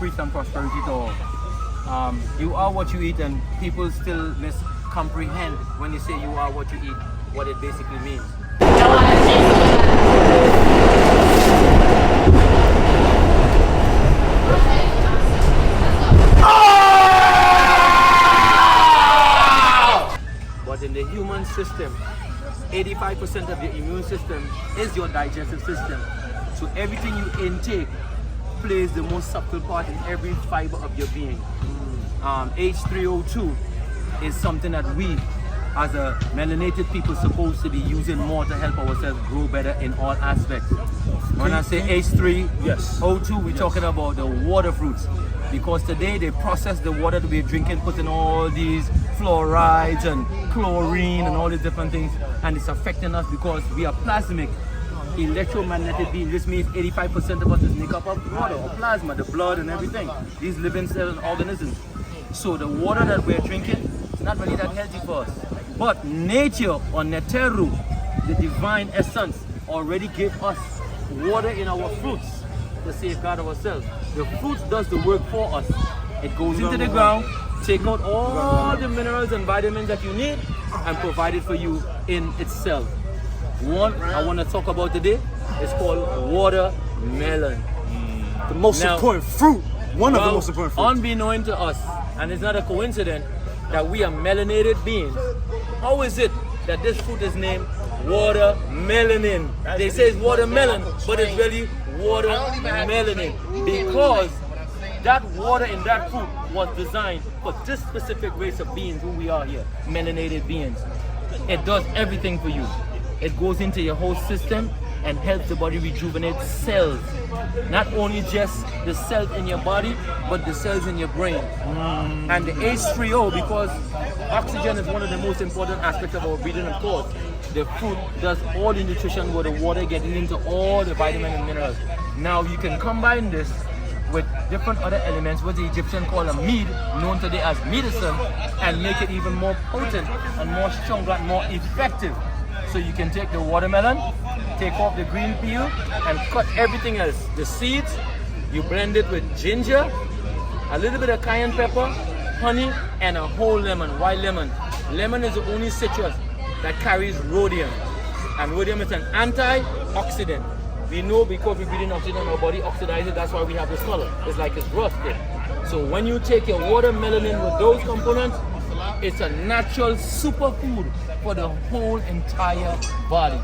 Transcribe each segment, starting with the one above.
peace and prosperity to all. You are what you eat, and people still miscomprehend when you say you are what you eat, what it basically means. But in the human system, 85% of your immune system is your digestive system. So everything you intake plays the most subtle part in every fiber of your being. H3O2 is something that we, as a melanated people, supposed to be using more to help ourselves grow better in all aspects. When I say H3O2, we're talking about the water fruits. Because today they process the water that we're drinking, putting all these fluorides and chlorine and all these different things, and it's affecting us because we are plasmic, electromagnetic beings. This means 85% of us is made up of water or plasma, the blood and everything, these living cells and organisms. So the water that we're drinking is not really that healthy for us. But nature or neteru, the divine essence, already gave us water in our fruits to safeguard ourselves. The fruit does the work for us. It goes into the ground, take out all the minerals and vitamins that you need, and provide it for you in itself. One I want to talk about today is called watermelon. The most important fruit. One of the most important fruits. Unbeknown to us, and it's not a coincidence that we are melanated beings. How is it that this fruit is named watermelon? They say it's watermelon, but it's really watermelon because that water in that fruit was designed for this specific race of beings who we are here, melanated beings. It does everything for you. It goes into your whole system and helps the body rejuvenate cells. Not only just the cells in your body, but the cells in your brain. And the H3O, because oxygen is one of the most important aspects of our breathing, of course. The fruit does all the nutrition with the water getting into all the vitamins and minerals. Now you can combine this with different other elements, what the Egyptians call a mead, known today as medicine, and make it even more potent and more stronger and more effective. So you can take the watermelon, take off the green peel, and cut everything else. The seeds, you blend it with ginger, a little bit of cayenne pepper, honey, and a whole lemon, white lemon. Lemon is the only citrus that carries rhodium, and rhodium is an antioxidant. We know because we're breathing oxygen in our body, oxidizes, that's why we have this color. It's like it's rusted. So when you take your watermelon in with those components, it's a natural superfood for the whole entire body.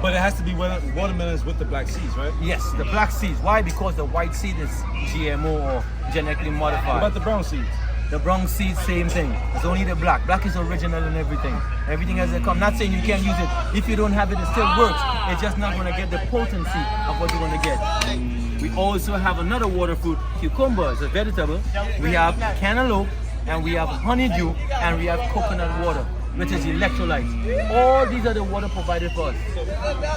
But it has to be watermelons with the black seeds, right? Yes, the black seeds. Why? Because the white seed is GMO or genetically modified. What about the brown seeds? The brown seeds, same thing. It's only the black. Black is original in everything. Everything as it comes. Not saying you can't use it. If you don't have it, it still works. It's just not going to get the potency of what you're going to get. We also have another water fruit, cucumber. It's a vegetable. We have cantaloupe, and we have honeydew, and we have coconut water, which is electrolytes. All these are the water provided for us.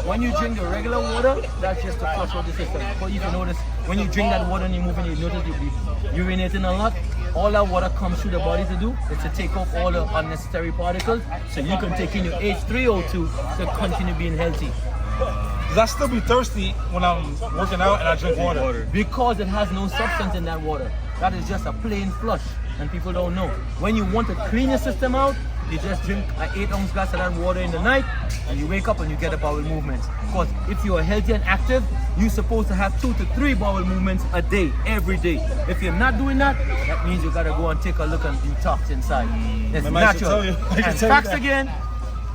When you drink the regular water, that's just to flush out the system. But you can notice, when you drink that water and you move and you notice you'll be urinating a lot, all that water comes through the body to do is to take off all the unnecessary particles so you can take in your H3O2 to continue being healthy. Because I still be thirsty when I'm working out and I drink water. Because it has no substance in that water. That is just a plain flush, and people don't know. When you want to clean your system out, you just drink an 8-ounce glass of that water in the night, and you wake up and you get a bowel movement. Because if you are healthy and active, you're supposed to have 2 to 3 bowel movements a day, every day. If you're not doing that, that means you gotta go and take a look and detox inside. It's natural. And facts again,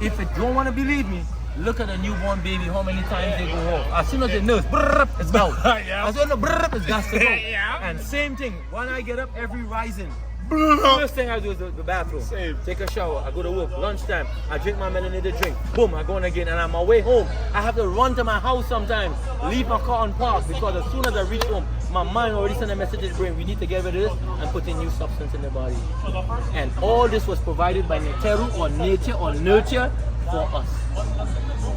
if you don't want to believe me, look at a newborn baby, how many times they go off. As soon as they nurse, brrr, it's gone. As soon as brrr, it's got to go. And same thing, when I get up every rising, first thing I do is the bathroom. Take a shower, I go to work, lunchtime, I drink my melanated drink, boom, I go on again, and on my way home, I have to run to my house sometimes, leave my car on park, because as soon as I reach home, my mind already sent a message to the brain, we need to get rid of this and put in new substance in the body. And all this was provided by Neteru or nature or nurture for us.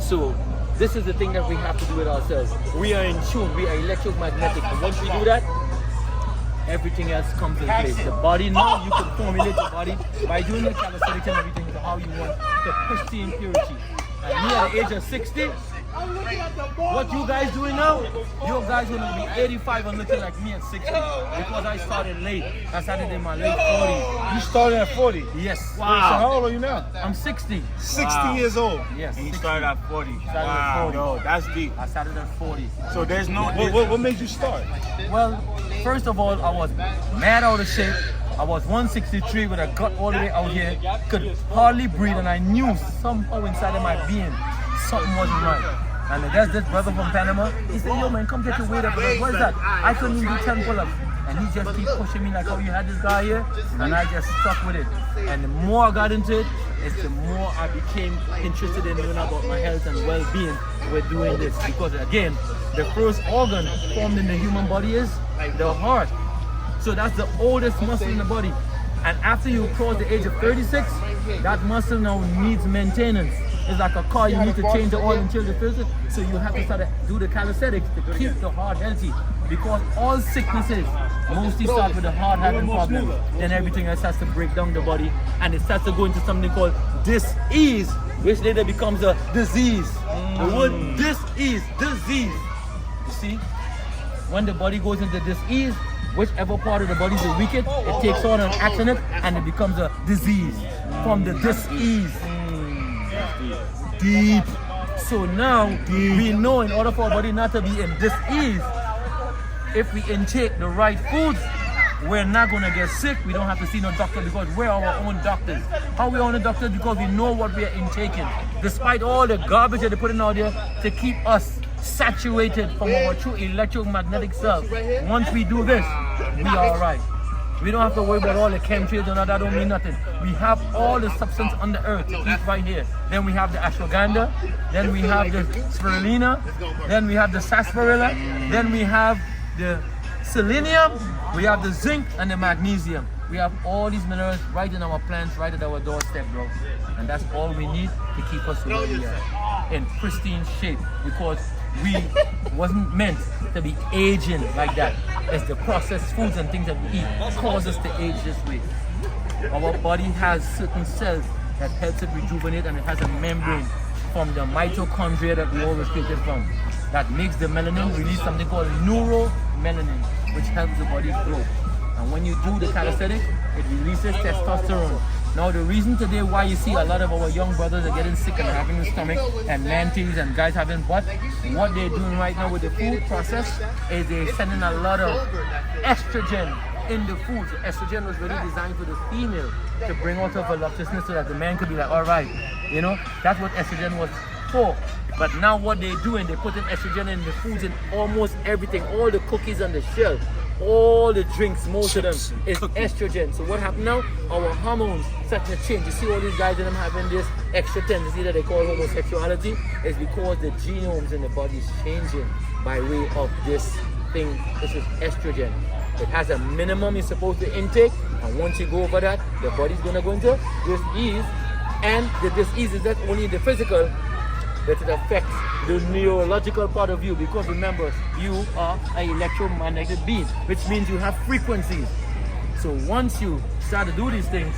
So this is the thing that we have to do with ourselves. We are in tune, we are electromagnetic, and once we do that, everything else comes in place. The body now, you can formulate the body by doing the calisthenics and everything to how you want the pristine purity. And me at the age of 60, What you guys doing now? You guys gonna be 85 and looking like me at 60 because I started late. I started in my late 40s. You started at 40? Yes. Wow. So how old are you now? I'm 60. 60 years old. Yes. And you started at 40. Started at 40. Yo, that's deep. I started at 40. So there's no... What made you start? Well, first of all, I was mad out of shape. I was 163 with a gut all the way out here. Could hardly breathe, and I knew somehow inside of my being something wasn't right. And there's this brother from Panama. He said, yo man, come get your weight up. Like, what is that? I couldn't even do 10 pull-ups. And he just keep pushing me like, oh, you had this guy here? And I just stuck with it. And the more I got into it, is the more I became interested in knowing about my health and well-being with doing this. Because again, the first organ formed in the human body is the heart. So that's the oldest muscle in the body. And after you cross the age of 36, that muscle now needs maintenance. It's like a car, you need to change the oil and change the filter. So you have to start to do the calisthenics to keep the heart healthy. Because all sicknesses mostly start with the heart having problems. Then everything else has to break down the body. And it starts to go into something called dis-ease, which later becomes a disease. The word dis-ease, disease. You see? When the body goes into dis-ease, whichever part of the body is weakened, it takes on an action and it becomes a disease from the dis-ease. Deep. So now we know in order for our body not to be in dis-ease, if we intake the right foods, we're not going to get sick. We don't have to see no doctor because we're our own doctors. How we own the doctors? Because we know what we are intaking. Despite all the garbage that they're putting out there to keep us saturated from our true electromagnetic self. Once we do this, we are alright. We don't have to worry about all the chemtrails and all that, don't mean nothing. We have all the substance on the earth to eat right here. Then we have the ashwagandha, then we have the spirulina, then we have the sarsaparilla, then we have the selenium, we have the zinc and the magnesium. We have all these minerals right in our plants, right at our doorstep, bro. And that's all we need to keep us where we are, in pristine shape, because we wasn't meant to be aging like that. It's the processed foods and things that we eat cause us to age this way. Our body has certain cells that helps it rejuvenate, and it has a membrane from the mitochondria that we all was created from that makes the melanin release something called neuromelanin, which helps the body grow. And when you do the calisthenics, it releases testosterone. Now the reason today why you see a lot of our young brothers are getting sick and having the stomach and mantis and guys having butt, what they're doing right now with the food process is they're sending a lot of estrogen in the food. So estrogen was really designed for the female to bring out her voluptuousness so that the man could be like, all right, you know, that's what estrogen was for. But now what they're doing, they're putting estrogen in the foods, in almost everything, all the cookies on the shelf, all the drinks, most of them is estrogen. So what happened now? Our hormones starting to change. You see all these guys and them having this extra tendency that they call homosexuality is because the genomes in the body is changing by way of this thing. This is estrogen. It has a minimum you're supposed to intake, and once you go over that, the body's gonna go into dis-ease. And the dis-ease is not only the physical, but it affects the neurological part of you, because remember, you are an electromagnetic being, which means you have frequencies. So once you start to do these things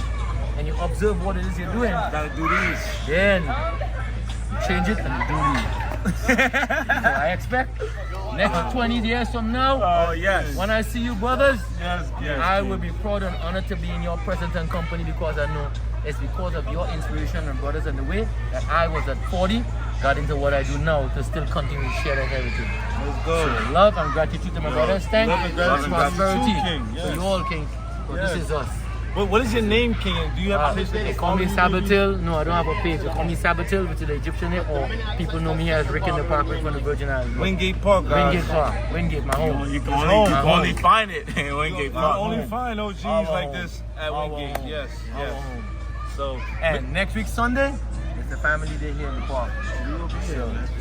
and you observe what it is you're doing, Gotta do these. then you change it and you do these. So I expect next 20 years from now, Oh, yes. when I see you brothers, Yes, yes. I will be proud and honored to be in your presence and company, because I know it's because of your inspiration and brothers and the way that I was at 40, got into what I do now to still continue to share that everything. Let's go. So love and gratitude to my brothers. Thank Love and you. gratitude Prosperity. to King, So yes. you all king. So Yes. this is us. What is your name, King? Do you have a place They to call me follow you? Sabatil. No, I don't have a page. They call me Sabatil, which is the Egyptian name, or people know me as Rick in the Park from the Virgin Islands. Wingate Park, guys. Wingate Park. Wingate, my home. You can My only, home. only find it in Wingate You Park. only find OGs Our like home. this at Our Wingate. home. Yes, Our yes. home. So, And next week Sunday, it's the family day here in the park.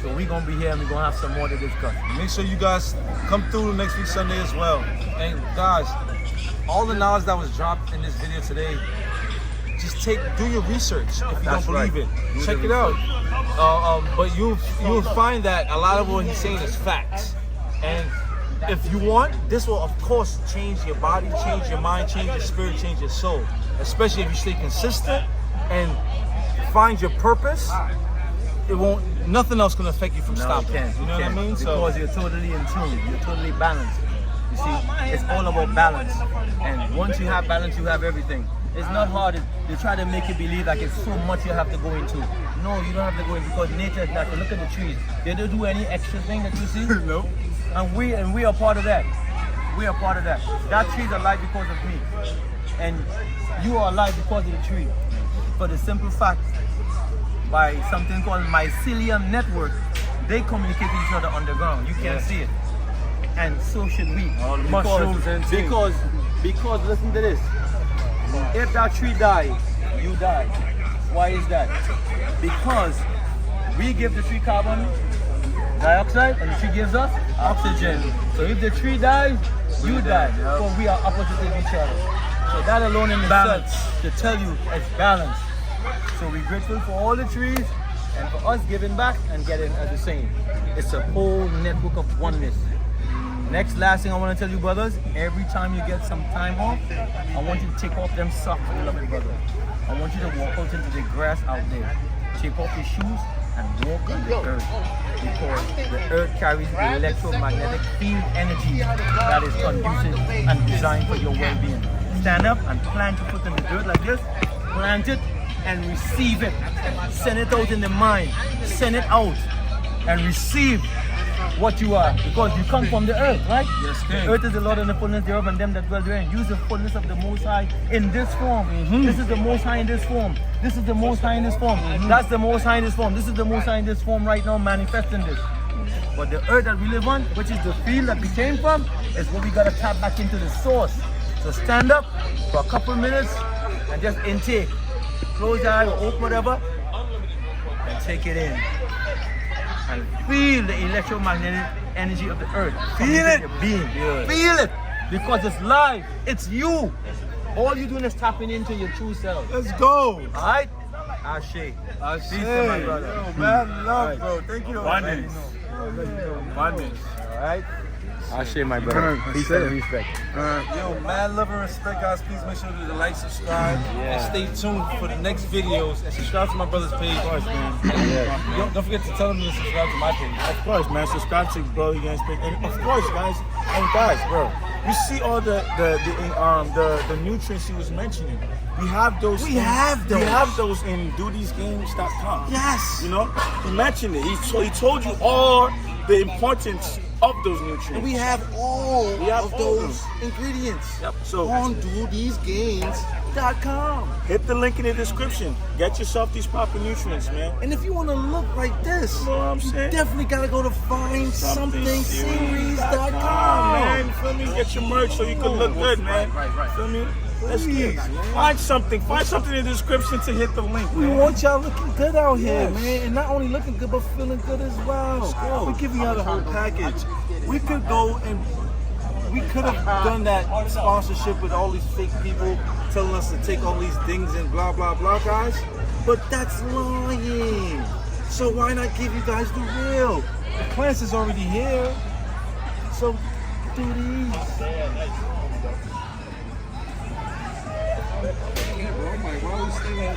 So we're gonna be here and we're gonna have some more to discuss. make sure you guys come through next week Sunday as well. And guys, all the knowledge that was dropped in this video today, just do your research if you That's don't believe right. it. Do Check the it out. But you'll find that a lot of what he's saying is facts. And if you want, this will of course change your body, change your mind, change your spirit, change your soul. Especially if you stay consistent and find your purpose it won't. Nothing else can affect you from No, stopping. you can't. You know what I mean? Because you're totally in tune. You're totally balanced. You see, it's all about balance. And once you have balance, you have everything. It's not hard. They try to make you believe like it's so much you have to go into. No, you don't have to go in because nature is natural. Look at the trees. They don't do any extra thing that you see. Nope. And we are part of that. We are part of that. That tree's alive because of me. And you are alive because of the tree. For the simple fact, by something called mycelium network, they communicate with each other underground. You can't see it. And so should we. All the mushrooms and things. Because listen to this. If that tree dies, you die. Why is that? Because we give the tree carbon dioxide and the tree gives us oxygen. So if the tree dies, you die. So we are opposite of each other. So that alone in itself to tell you it's balance. So we're grateful for all the trees and for us giving back and getting the same. It's a whole network of oneness. Last thing I want to tell you, brothers, every time you get some time off, I want you to take off them socks, beloved brother. I want you to walk out into the grass out there. Take off your shoes and walk on the earth. Because the earth carries electromagnetic field energy that is conducive and designed for your well-being. Stand up and plant your foot in the dirt like this. Plant it and receive it. Send it out in the mind. Send it out and receive what you are, because you come from the earth, right? Yes, the earth is the Lord and the fullness thereof, and them that dwell therein. Use the fullness of the Most High in this form. This is the Most High in this form. This is the Most High in this form. That's the Most High in this form. This is the Most High in this form right now, manifesting this. But the earth that we live on, which is the field that we came from, is what we gotta tap back into the source. So stand up for a couple minutes and just intake. Close your eye or open whatever, and take it in. And feel the electromagnetic energy of the earth. Feel it, being. Feel it, because it's live. It's you. All you're doing is tapping into your true self. Let's go. All right? Ashe. Peace to my brother. Yo, man, love, bro. Thank you. Abundance. Abundance. All right? Ashe, my brother. Peace and respect. Yo, mad love and respect, guys. Please make sure to like, subscribe, and stay tuned for the next videos. And subscribe to my brother's page. Of course, man. Yo, don't forget to tell him to subscribe to my page. Of course, man. Subscribe to BrOlyGainz page. And of course, guys. And guys, bro, you see all the nutrients he was mentioning. We have those. We have those in dothesgames.com. Yes. You know, he mentioned it. He told you all the importance of those nutrients. And we have all of those ingredients So on dothesgames.com. hit the link in the description. Get yourself these proper nutrients, man. And if you want to look like this, You know what I'm saying? definitely gotta go to findsomethingseries.com, man. You feel me? Get your merch so you can look good, man. Feel me? Let's get it. Find something in the description to hit the link, We man. want y'all looking good out here, man. And not only looking good, but feeling good as well. We're giving y'all the whole package. We could go and we could have done that sponsorship with all these fake people telling us to take all these things and blah, blah, blah, guys. But that's lying. So why not give you guys the real? The plants is already here. So do these. Why are we staying